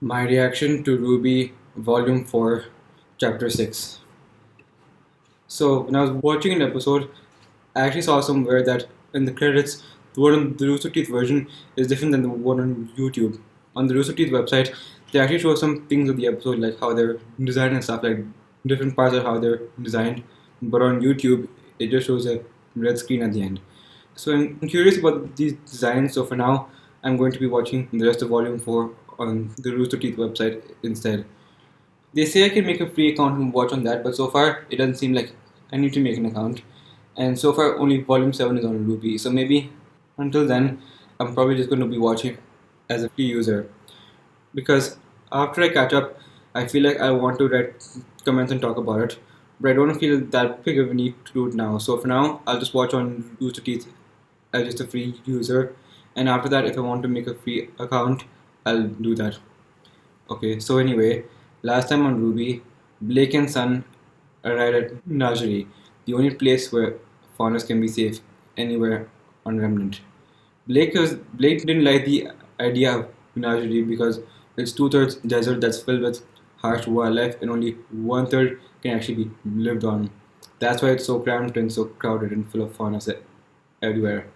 My reaction to RWBY Volume 4, Chapter 6. So, when I was watching an episode, I actually saw somewhere that in the credits, the one on the Rooster Teeth version is different than the one on YouTube. On the Rooster Teeth website, they actually show some things of the episode, like how they're designed and stuff, like different parts of how they're designed. But on YouTube, it just shows a red screen at the end. So I'm curious about these designs. So for now, I'm going to be watching the rest of Volume 4 on the Rooster Teeth website instead. They say I can make a free account and watch on that, but so far it doesn't seem like I need to make an account. And so far, only Volume 7 is on RWBY. So maybe until then, I'm probably just going to be watching it as a free user. Because after I catch up, I feel like I want to write comments and talk about it. But I don't feel that big of a need to do it now. So for now, I'll just watch on Rooster Teeth as just a free user. And after that, if I want to make a free account, I'll do that. Okay, so anyway, last time on RWBY, Blake and Sun arrived at Menagerie, the only place where faunus can be safe anywhere on Remnant. Blake didn't like the idea of Menagerie because it's two-thirds desert that's filled with harsh wildlife and only one-third can actually be lived on. That's why it's so cramped and so crowded and full of fauna everywhere.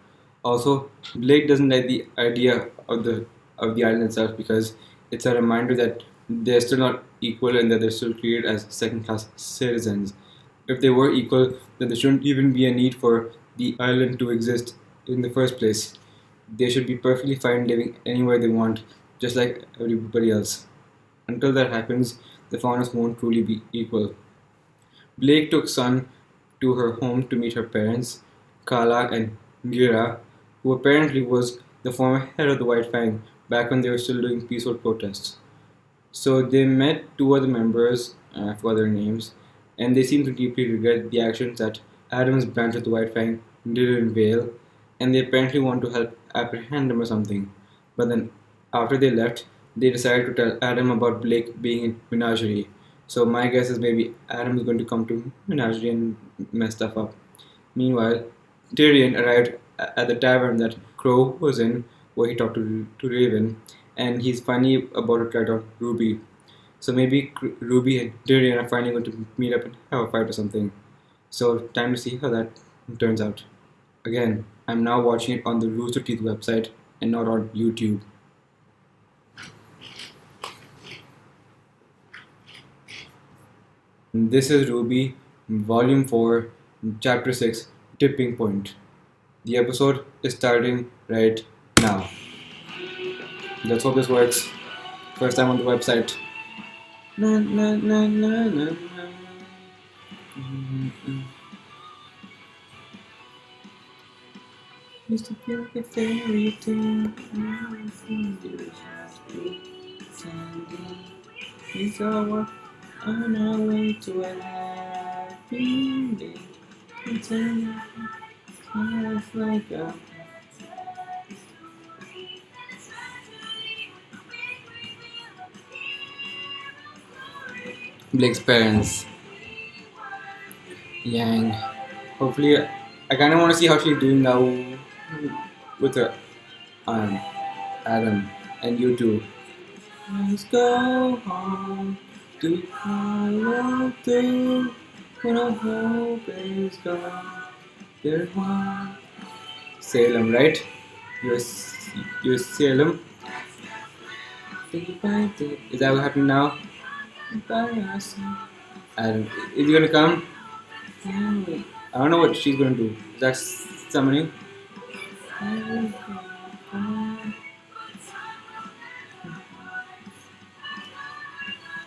Also, Blake doesn't like the idea of the island itself because it's a reminder that they're still not equal and that they're still treated as second-class citizens. If they were equal, then there shouldn't even be a need for the island to exist in the first place. They should be perfectly fine living anywhere they want, just like everybody else. Until that happens, the faunas won't truly be equal. Blake took Sun to her home to meet her parents, Kala and Gira, who apparently was the former head of the White Fang back when they were still doing peaceful protests. So they met two other members, I forgot their names, and they seemed to deeply regret the actions that Adam's branch of the White Fang did in Vale, and they apparently want to help apprehend him or something. But then, after they left, they decided to tell Adam about Blake being in Menagerie. So my guess is maybe Adam is going to come to Menagerie and mess stuff up. Meanwhile, Tyrion arrived at the tavern that Crow was in, where he talked to Raven, and he's finally about to try out Ruby. So maybe Ruby and Tyrion are finally going to meet up and have a fight or something. So time to see how that turns out. Again, I'm now watching it on the Rooster Teeth website and not on YouTube. This is RWBY, Volume 4, Chapter 6, Tipping Point. The episode is starting right now. Let's hope this works. First time on the website. Na, na, na, na, na, na. Used to feel like a fairy tale. It's all on our way to a happy day. It's like a Blake's parents, Yang. Hopefully, I kind of want to see how she's doing now with her aunt, Adam, and you too. Let's go home to follow through when our hope is gone. There's one. Salem, right? You're Salem. Is that what happened now? And is he gonna come? I don't know what she's gonna do. Is that summoning?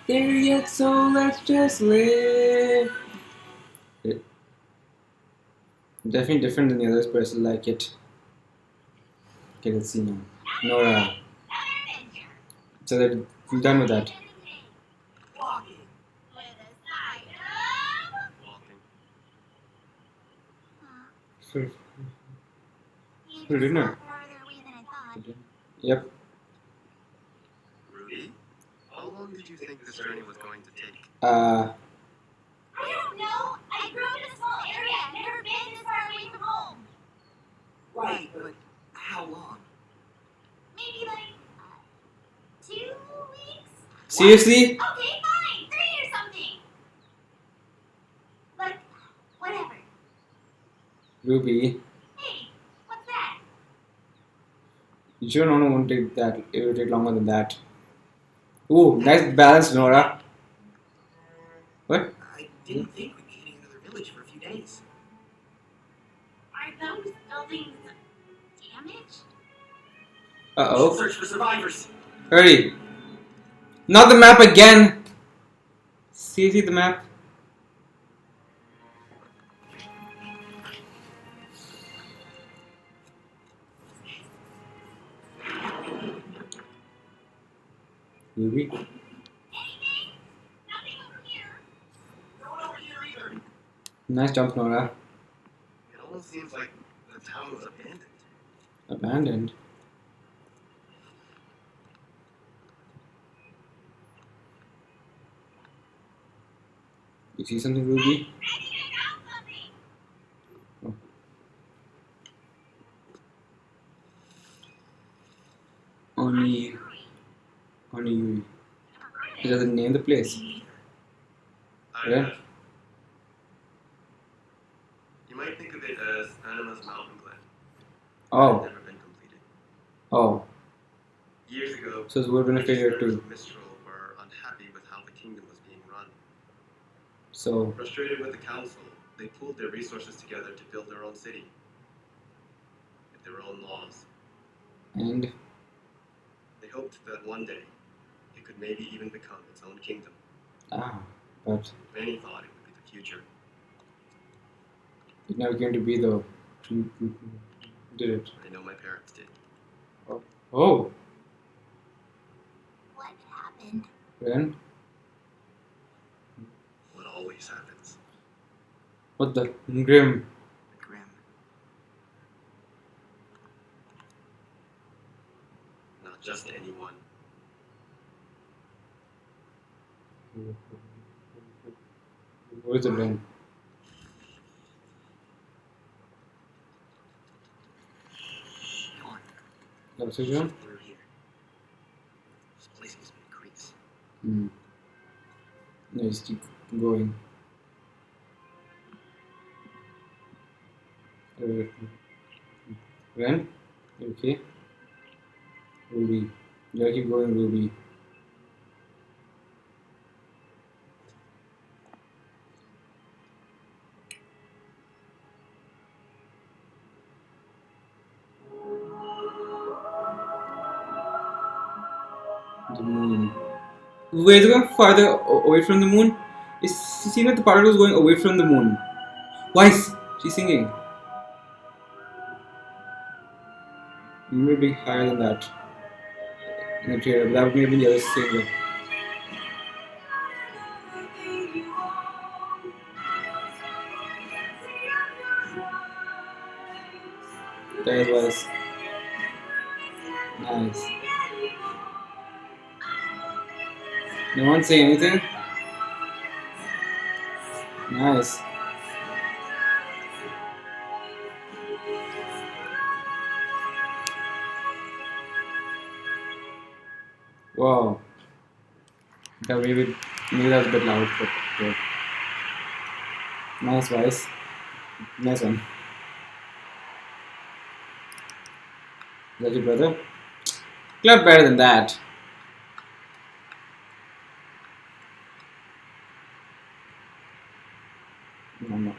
There yet, so let's just live. It, definitely different than the others, but I still like it. Okay, let's see now. Nora. So that we're done with that. For dinner. Yep. Ruby, how long did you think this journey was going to take? Uh, I don't know. I grew up in a small area. I've never been this far away from home. Right, but how long? Maybe like 2 weeks? Seriously? Okay, fine. 3 or something. But, whatever. Ruby, Hey, what's that? you sure no one won't take that. It will take longer than that. Ooh, nice balance, Nora. What? I didn't think we'd be hitting another village for a few days. Are those buildings damaged? Uh-oh. Search for survivors. Hurry. Not the map again. See the map? Ruby. Anything? Nothing over here. No one over here either. Nice jump, Nora. It almost seems like the town was abandoned. Abandoned. You see something, Ruby? I think I found something. Oh. Only you. It doesn't name the place. I Yeah. You might think of it as Anima's mountain glen. Oh. Never been completed. Oh. Years ago, So it would have been a failure legislators too. of Mistral were unhappy with how the kingdom was being run. So, Frustrated with the council, they pooled their resources together to build their own city. With their own laws. and They hoped that one day, it could maybe even become its own kingdom. but Many thought it would be the future. it never came to be though. Did it? I know my parents did. Oh. What happened? Then What always happens. what the grim? Grim. Not just anyone. What is it then? Oxygen? Through here. This place gives me creeps. Hmm. Nice, keep going. Ren? You okay? Ruby. You gotta keep going, Ruby. The moon. Wait, is it going farther away from the moon? It seemed like the particle was going away from the moon. Why is she singing? Maybe higher than that in the trailer, but that would maybe the other singer. That was nice. No one say anything? Nice. Wow. That maybe that was a bit loud, but yeah. Nice voice. Nice one. Is that your brother? Club better than that. No, I'm not.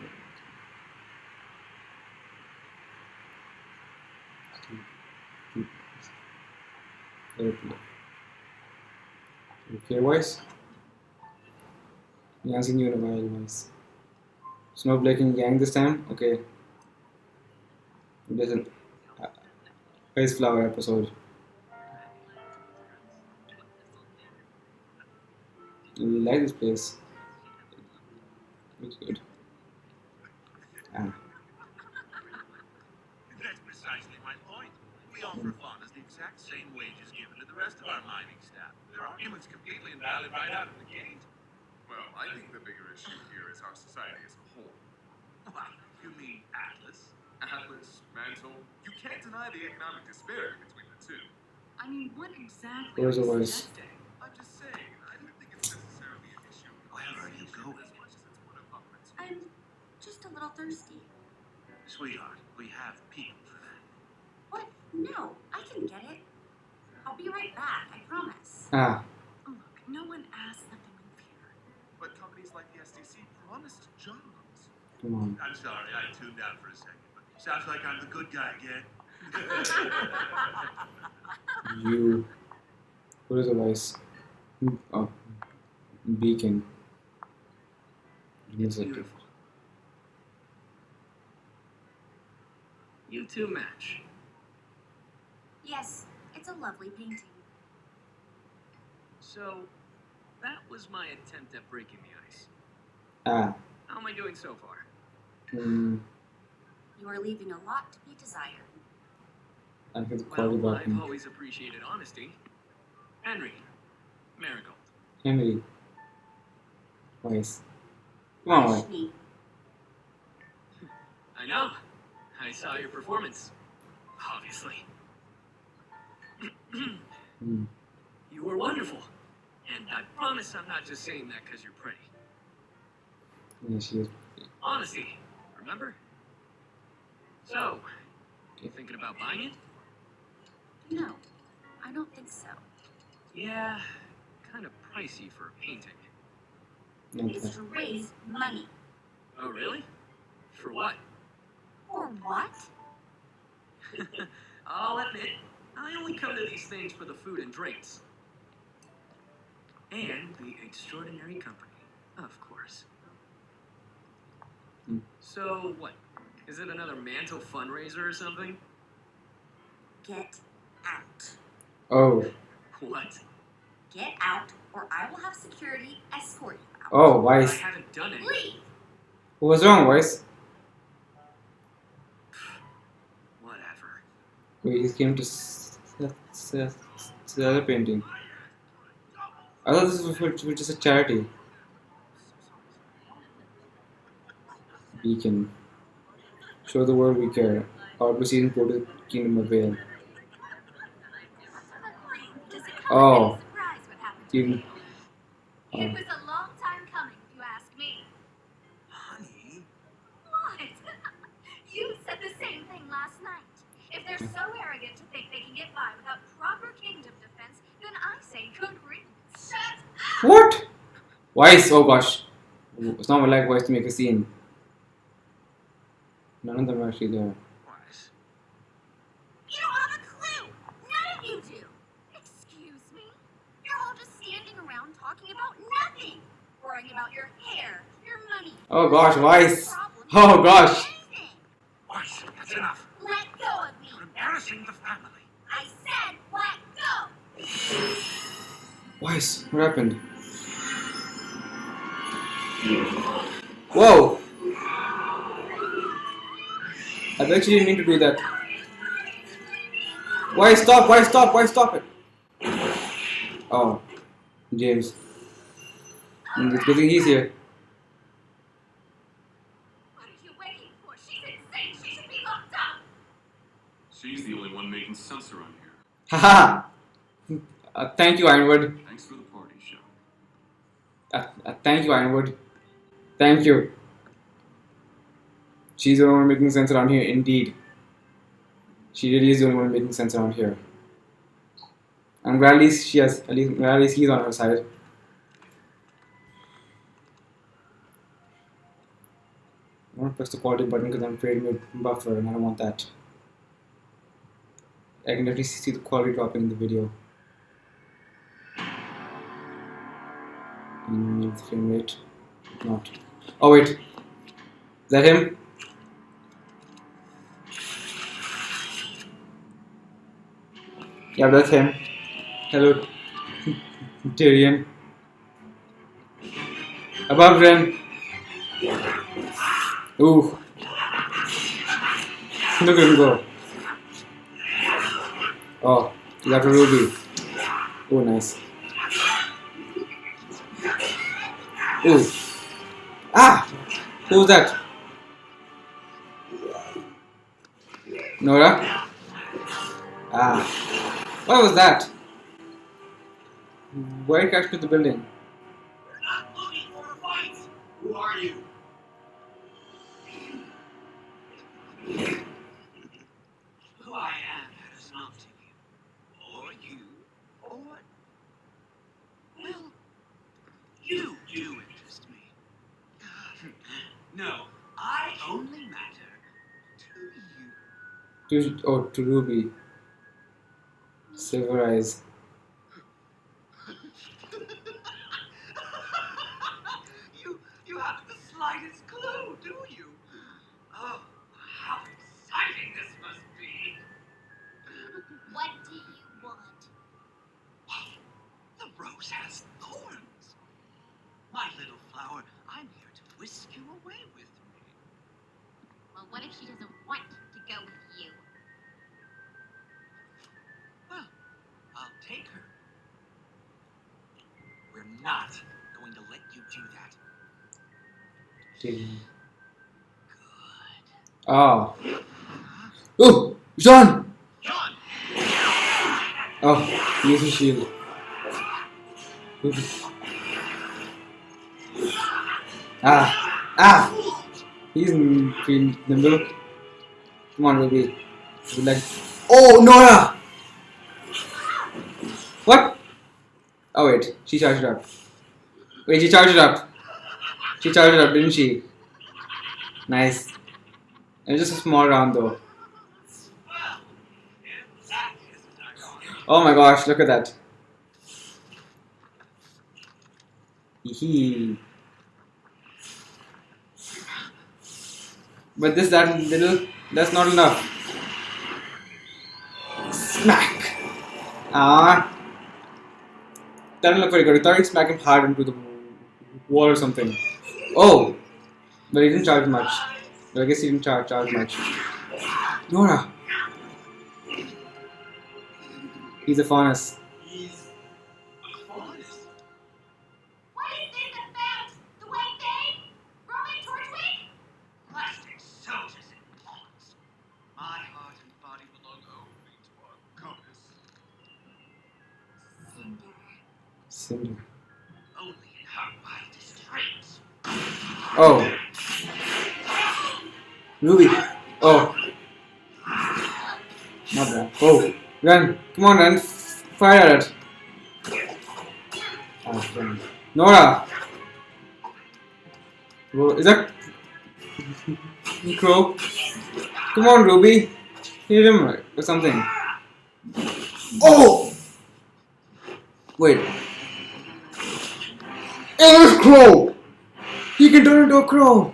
Okay, voice? Yeah, I've seen you in a while, voice. Snowflake and Yang this time? Okay. There's an Ice Flower episode. I like this place. Looks good. Ah. That's precisely my point. We offer Faunus the exact same wages given to the rest of our mining staff. Their argument's completely invalid right out of the gate. Well, I think the bigger issue here is our society as a whole. What? You mean Atlas? Atlas, Mantle, you can't deny the economic disparity between the two. I mean, what exactly Where's are the you voice? suggesting? I'm just saying, all thirsty. Sweetheart, we have people for that. What? No, I can get it. I'll be right back, I promise. Ah, Look, no one asked them to move here. But companies like the SDC promised jobs. come on. I'm sorry, I tuned out for a second, but sounds like I'm the good guy again. You. What is the voice? Oh, Beacon. It's beautiful. You two match. Yes, it's a lovely painting. So, that was my attempt at breaking the ice. Ah. How am I doing so far? Hmm. You are leaving a lot to be desired. I think the quality Well, button. I've always appreciated honesty. Henry. Marigold. Henry. Voice. Come on. Ashni, I know. I saw your performance. Obviously. Hmm. You were wonderful. And I promise I'm not just saying that because you're pretty. Yeah, she is. Honesty. Remember? So, you thinking about buying it? no, I don't think so. Yeah, kind of pricey for a painting. Not It's that. to raise money. Oh, really? For what? For what? I'll admit, I only come to these things for the food and drinks. And the extraordinary company, of course. Hmm. So, what? Is it another mantle fundraiser or something? Get out. Oh. What? Get out, or I will have security escort you out. Oh, I voice. haven't done it. Leave! What's wrong, voice? Whatever. We just came to sell the painting. I thought this was for just a charity. Beacon. Show the world we care. RWBY season 4 to Kingdom of Vale. Does it come Oh. as any surprise what happened You- today? It was a long time coming, if you ask me. Honey, What? You said the same thing last night. If they're so arrogant to think they can get by without proper kingdom defense, then I say good riddance. Shut up! What? Voice? Oh gosh. It's not like voice to make a scene. None of them are actually there. wise. You don't have a clue. None of you do. Excuse me? You're all just standing around talking about nothing. Worrying about your hair, your money. Oh gosh, voice. problems, Oh gosh. anything. Wise, that's enough. Let go of me. You're embarrassing the family. I said let go. Voice, what happened? Whoa! I bet you didn't mean to do that. Why stop? Why stop? Why stop it? Oh, James. It's good thing he's here. What are you waiting for? She's insane. She should be locked up. She's the only one making sense around here. Haha! Thank you, Ironwood. Thanks for the party, show. Thank you, Ironwood. Thank you. She's the only one making sense around here, indeed. She really is the only one making sense around here. I'm glad at least she has, glad at least he's on her side. I want to press the quality button because I'm afraid of buffer and I don't want that. I can definitely see the quality dropping in the video. And maybe the frame rate. Not. Oh wait. Is that him? Yeah, that's him. Hello, Tyrion. Above Ren. Ooh. Look at him go. Oh, you got a RWBY. Oh, nice. Ooh. Ah! Who's that? Nora? Ah. What was that? Why did catch to the building? We're not looking for a fight. Who are you? To Ruby. Silver eyes. You haven't the slightest clue, do you? Oh, how exciting this must be! What do you want? The rose has thorns. My little flower, I'm here to whisk you away with me. Well, what if she doesn't want to go with you? Well, I'll take her. We're not going to let you do that. Tyrion. Good. Oh. Oh! John! John! Oh, use his shield. Ruby. Ah! He's nimble. Come on, Ruby. Like. Oh, Nora! What? Oh, wait. She charged it up. Wait, she charged it up. She charged it up, didn't she? Nice. It's just a small round, though. Well, if that isn't ironic. Oh my gosh, look at that. Hee. But that's not enough. Smack! Ah. That didn't look very good. I thought he'd smack him hard into the wall or something. Oh! But he didn't charge much. But I guess he didn't charge much. Nora! He's a furnace. He's honest. What is this about? The white thing? Roman Torchwick? Plastic soldiers and pawns. My heart and body belong only to our goddess. Cinder. Cinder. Only in her wildest dreams. Oh. Ruby. Oh. Not bad. Oh. Run. Come on, run. Fire at it. Oh, run. Nora. Whoa, is that Crow? Come on, Ruby. Hit him or something. Oh! Wait. It is Crow! He can turn into a crow!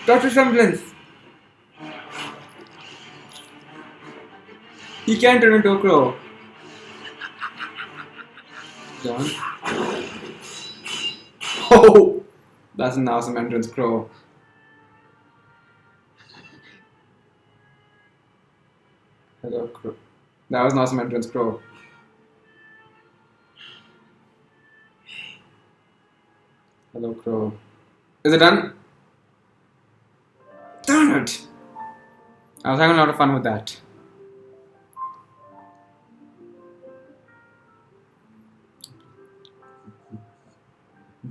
That's resemblance. He can turn into a crow. John. Oh! That's an awesome entrance, Crow. Hello, Crow. That was an awesome entrance, Crow. Hello, Crow. Is it done? Darn it! I was having a lot of fun with that.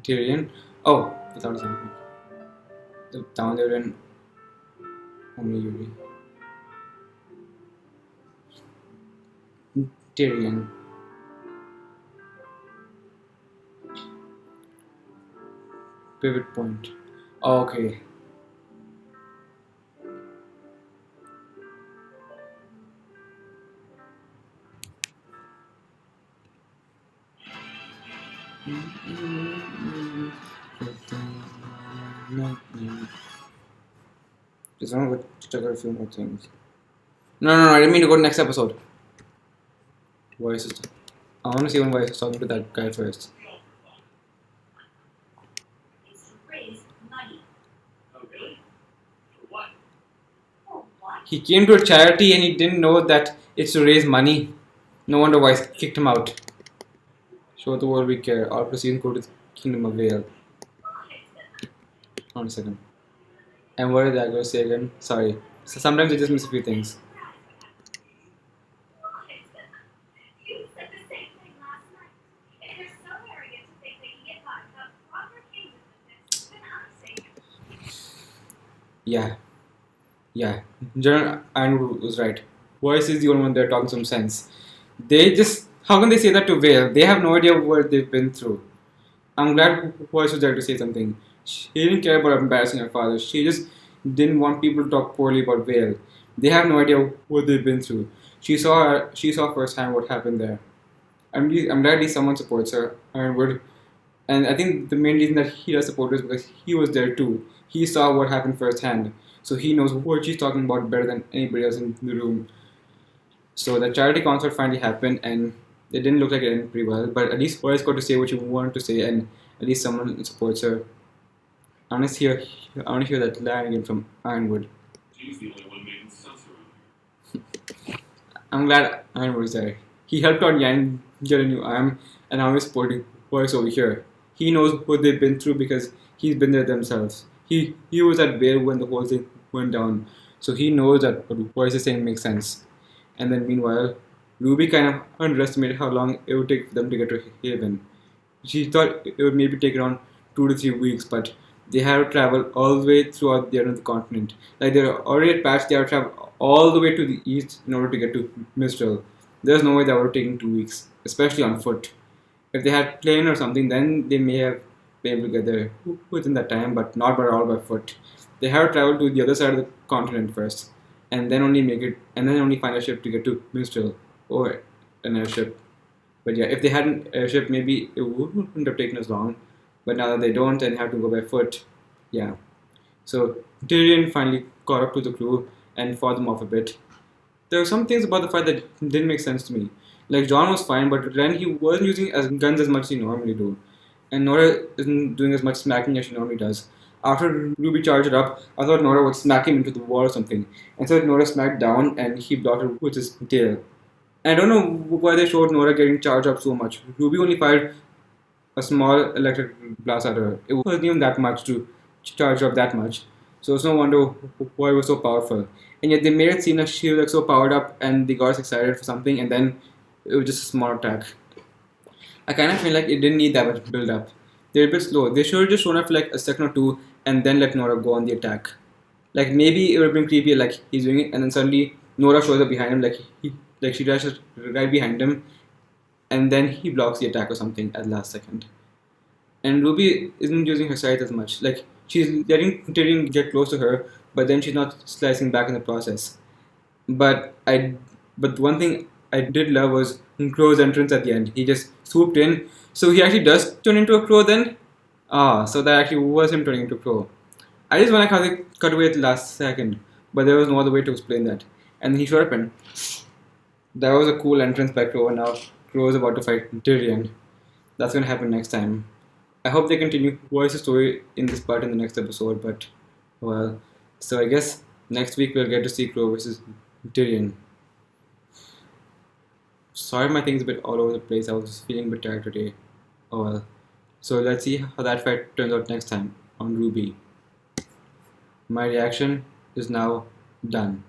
Tyrion. Oh, I thought it was something. The town they were in. Only Yuri. Tyrion. Pivot point. Oh, okay. Just want to go check out a few more things. No, I didn't mean to go to next episode. Voice is. I want to see when Voice is talking to that guy first. It's to raise money. Oh, really? For what? For what? He came to a charity and he didn't know that it's to raise money. No wonder Voice kicked him out. Show the world we care. All proceeds go to the Kingdom of Vale. Hold on a second. And what did I go say again? Sorry. So sometimes I just miss a few things. You said the same thing last night. If they're so arrogant to think they can get by without proper kingdom defense, then I say Yeah. General Andrew was right. Voice is the only one there talking some sense. They just. How can they say that to Vale? They have no idea what they've been through. I'm glad Voice was there to say something. She didn't care about embarrassing her father. She just didn't want people to talk poorly about Vale. They have no idea what they've been through. She saw firsthand what happened there. I'm glad at least someone supports her, Ironwood. And I think the main reason that he does support her is because he was there too. He saw what happened firsthand. So he knows what she's talking about better than anybody else in the room. So the charity concert finally happened, and it didn't look like it ended pretty well. But at least Boris got to say what she wanted to say, and at least someone supports her. I want to hear, I want to hear that line again from Ironwood. She's the only one making sense around here. I'm glad Ironwood is there. He helped out Yang get a new arm, and now he's supporting Boris over here. He knows what they've been through because he's been there themselves. He was at Vale when the whole thing went down, so he knows that what Boris is saying makes sense. And then meanwhile, Ruby kind of underestimated how long it would take for them to get to Haven. She thought it would maybe take around 2 to 3 weeks, but they had to travel all the way throughout the end of the continent. Like they're already at Patch, they had to travel all the way to the east in order to get to Mistral. There's no way that would have taken 2 weeks, especially on foot. If they had plane or something, then they may have been able to get there within that time, but not by all by foot. They had to travel to the other side of the continent first, and then only make it, and then only find a ship to get to Mistral or an airship. But yeah, if they had an airship, maybe it wouldn't have taken as long. But now that they don't and have to go by foot, yeah. So Tyrion finally caught up to the crew and fought them off a bit. There were some things about the fight that didn't make sense to me. Like John was fine, but Ren he wasn't using as guns as much as he normally do, and Nora isn't doing as much smacking as she normally does. After Ruby charged up, I thought Nora would smack him into the wall or something. Instead, Nora smacked down and he blocked her with his tail. And I don't know why they showed Nora getting charged up so much. Ruby only fired a small electric blast at her. It wasn't even that much to charge up that much. So it's no wonder why it was so powerful. And yet they made it seem like she was like so powered up and they got us excited for something and then it was just a small attack. I kind of feel like it didn't need that much build up. They're a bit slow. They should have just shown up for like a second or two and then let Nora go on the attack. Like maybe it would have been creepy like he's doing it and then suddenly Nora shows up behind him like she dashes right behind him and then he blocks the attack or something at the last second. And Ruby isn't using her scythe as much. Like she's letting Tyrion get close to her, but then she's not slicing back in the process. But one thing I did love was Crow's entrance at the end. He just swooped in. So he actually does turn into a crow then? So that actually was him turning into a crow. I just want to how they cut away at the last second, but there was no other way to explain that. And then he showed up and that was a cool entrance by Crow, and now Crow is about to fight Tyrion. That's gonna happen next time. I hope they continue Voice's story in this part in the next episode, but well. So I guess next week we'll get to see Crow versus Tyrion. Sorry my thing's a bit all over the place, I was feeling a bit tired today. Oh well. So let's see how that fight turns out next time on RWBY. My reaction is now done.